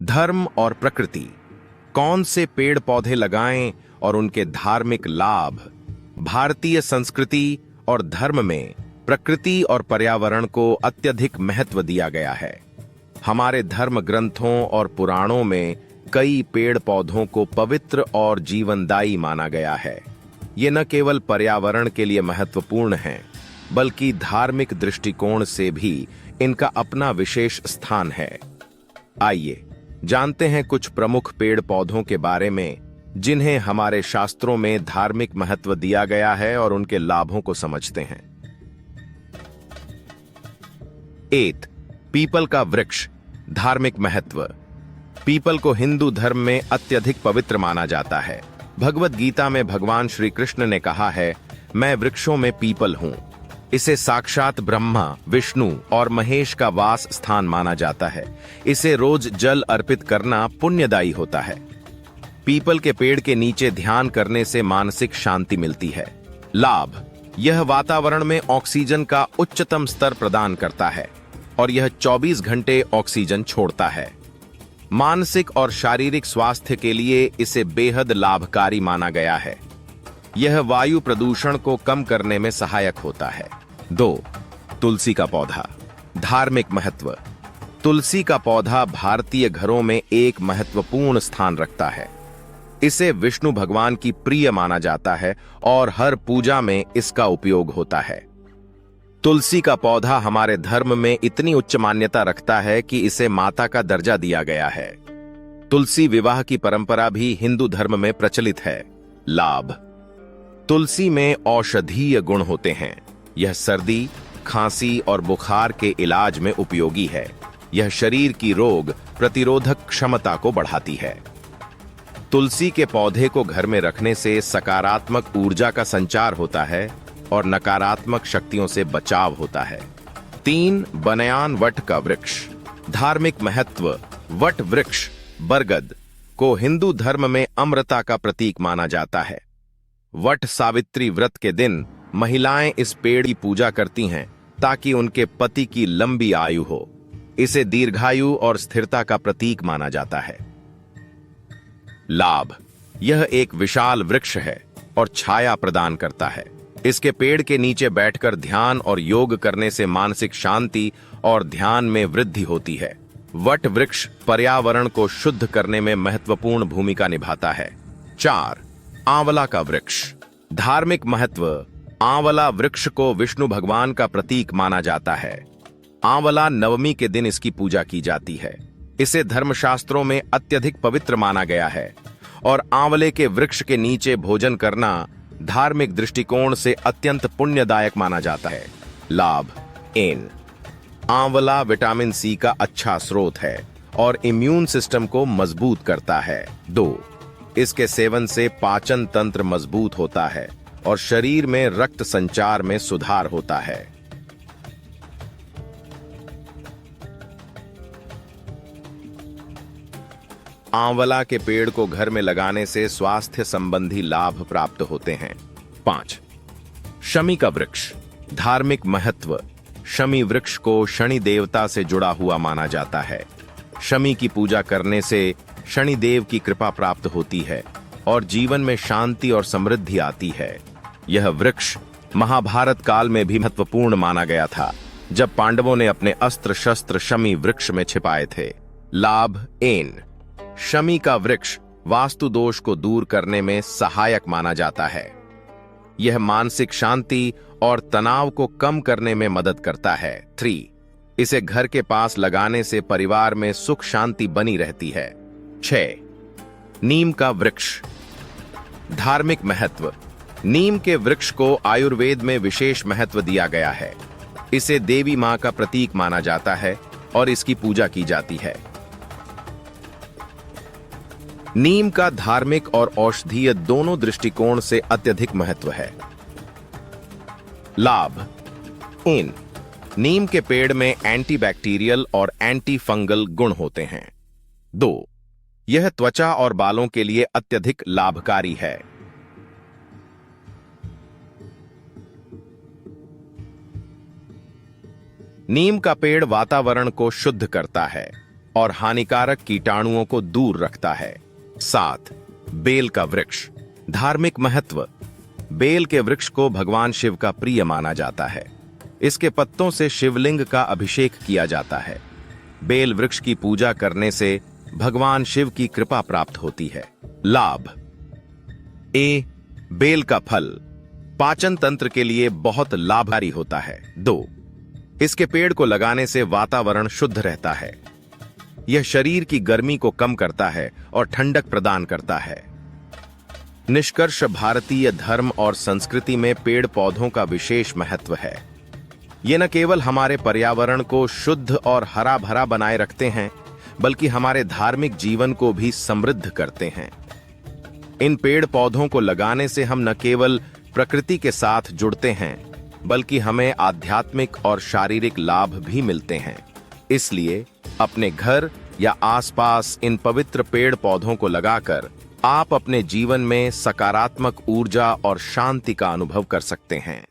धर्म और प्रकृति। कौन से पेड़ पौधे लगाएं और उनके धार्मिक लाभ। भारतीय संस्कृति और धर्म में प्रकृति और पर्यावरण को अत्यधिक महत्व दिया गया है। हमारे धर्म ग्रंथों और पुराणों में कई पेड़ पौधों को पवित्र और जीवनदायी माना गया है। ये न केवल पर्यावरण के लिए महत्वपूर्ण हैं, बल्कि धार्मिक दृष्टिकोण से भी इनका अपना विशेष स्थान है। आइए जानते हैं कुछ प्रमुख पेड़ पौधों के बारे में जिन्हें हमारे शास्त्रों में धार्मिक महत्व दिया गया है और उनके लाभों को समझते हैं। 8. पीपल का वृक्ष। धार्मिक महत्व। पीपल को हिंदू धर्म में अत्यधिक पवित्र माना जाता है। भगवद गीता में भगवान श्री कृष्ण ने कहा है, मैं वृक्षों में पीपल हूं। इसे साक्षात ब्रह्मा, विष्णु और महेश का वास स्थान माना जाता है। इसे रोज जल अर्पित करना पुण्यदायी होता है। पीपल के पेड़ के नीचे ध्यान करने से मानसिक शांति मिलती है। लाभ। यह वातावरण में ऑक्सीजन का उच्चतम स्तर प्रदान करता है और यह 24 घंटे ऑक्सीजन छोड़ता है। मानसिक और शारीरिक स्वास्थ्य के लिए इसे बेहद लाभकारी माना गया है। यह वायु प्रदूषण को कम करने में सहायक होता है। 2. तुलसी का पौधा। धार्मिक महत्व। तुलसी का पौधा भारतीय घरों में एक महत्वपूर्ण स्थान रखता है। इसे विष्णु भगवान की प्रिय माना जाता है और हर पूजा में इसका उपयोग होता है। तुलसी का पौधा हमारे धर्म में इतनी उच्च मान्यता रखता है कि इसे माता का दर्जा दिया गया है। तुलसी विवाह की परंपरा भी हिंदू धर्म में प्रचलित है। लाभ। तुलसी में औषधीय गुण होते हैं। यह सर्दी, खांसी और बुखार के इलाज में उपयोगी है। यह शरीर की रोग प्रतिरोधक क्षमता को बढ़ाती है। तुलसी के पौधे को घर में रखने से सकारात्मक ऊर्जा का संचार होता है और नकारात्मक शक्तियों से बचाव होता है। 3. बनयान वट का वृक्ष। धार्मिक महत्व। वट वृक्ष बरगद को हिंदू धर्म में अमरता का प्रतीक माना जाता है। वट सावित्री व्रत के दिन महिलाएं इस पेड़ की पूजा करती हैं ताकि उनके पति की लंबी आयु हो। इसे दीर्घायु और स्थिरता का प्रतीक माना जाता है। लाभ। यह एक विशाल वृक्ष है और छाया प्रदान करता है। इसके पेड़ के नीचे बैठकर ध्यान और योग करने से मानसिक शांति और ध्यान में वृद्धि होती है। वट वृक्ष पर्यावरण को शुद्ध करने में महत्वपूर्ण भूमिका निभाता है। 4. आंवला का वृक्ष। धार्मिक महत्व। आंवला वृक्ष को विष्णु भगवान का प्रतीक माना जाता है। आंवला नवमी के दिन इसकी पूजा की जाती है। इसे धर्मशास्त्रों में अत्यधिक पवित्र माना गया है और आंवले के वृक्ष के नीचे भोजन करना धार्मिक दृष्टिकोण से अत्यंत पुण्यदायक माना जाता है। लाभ। एन आंवला विटामिन सी का अच्छा स्रोत है और इम्यून सिस्टम को मजबूत करता है। 2. इसके सेवन से पाचन तंत्र मजबूत होता है और शरीर में रक्त संचार में सुधार होता है। आंवला के पेड़ को घर में लगाने से स्वास्थ्य संबंधी लाभ प्राप्त होते हैं। 5. शमी का वृक्ष। धार्मिक महत्व। शमी वृक्ष को शनि देवता से जुड़ा हुआ माना जाता है। शमी की पूजा करने से शनि देव की कृपा प्राप्त होती है और जीवन में शांति और समृद्धि आती है। यह वृक्ष महाभारत काल में भी महत्वपूर्ण माना गया था, जब पांडवों ने अपने अस्त्र शस्त्र शमी वृक्ष में छिपाए थे। लाभ। एन शमी का वृक्ष वास्तु दोष को दूर करने में सहायक माना जाता है। यह मानसिक शांति और तनाव को कम करने में मदद करता है। 3. इसे घर के पास लगाने से परिवार में सुख शांति बनी रहती है। 6. नीम का वृक्ष। धार्मिक महत्व। नीम के वृक्ष को आयुर्वेद में विशेष महत्व दिया गया है। इसे देवी मां का प्रतीक माना जाता है और इसकी पूजा की जाती है। नीम का धार्मिक और औषधीय दोनों दृष्टिकोण से अत्यधिक महत्व है। लाभ। इन नीम के पेड़ में एंटीबैक्टीरियल और एंटी फंगल गुण होते हैं। 2. यह त्वचा और बालों के लिए अत्यधिक लाभकारी है। नीम का पेड़ वातावरण को शुद्ध करता है और हानिकारक कीटाणुओं को दूर रखता है। 7. बेल का वृक्ष। धार्मिक महत्व। बेल के वृक्ष को भगवान शिव का प्रिय माना जाता है। इसके पत्तों से शिवलिंग का अभिषेक किया जाता है। बेल वृक्ष की पूजा करने से भगवान शिव की कृपा प्राप्त होती है। लाभ। ए. बेल का फल पाचन तंत्र के लिए बहुत लाभकारी होता है। 2. इसके पेड़ को लगाने से वातावरण शुद्ध रहता है। यह शरीर की गर्मी को कम करता है और ठंडक प्रदान करता है। निष्कर्ष, भारतीय धर्म और संस्कृति में पेड़ पौधों का विशेष महत्व है। ये न केवल हमारे पर्यावरण को शुद्ध और हरा भरा बनाए रखते हैं, बल्कि हमारे धार्मिक जीवन को भी समृद्ध करते हैं। इन पेड़ पौधों को लगाने से हम न केवल प्रकृति के साथ जुड़ते हैं, बल्कि हमें आध्यात्मिक और शारीरिक लाभ भी मिलते हैं। इसलिए अपने घर या आसपास इन पवित्र पेड़ पौधों को लगाकर आप अपने जीवन में सकारात्मक ऊर्जा और शांति का अनुभव कर सकते हैं।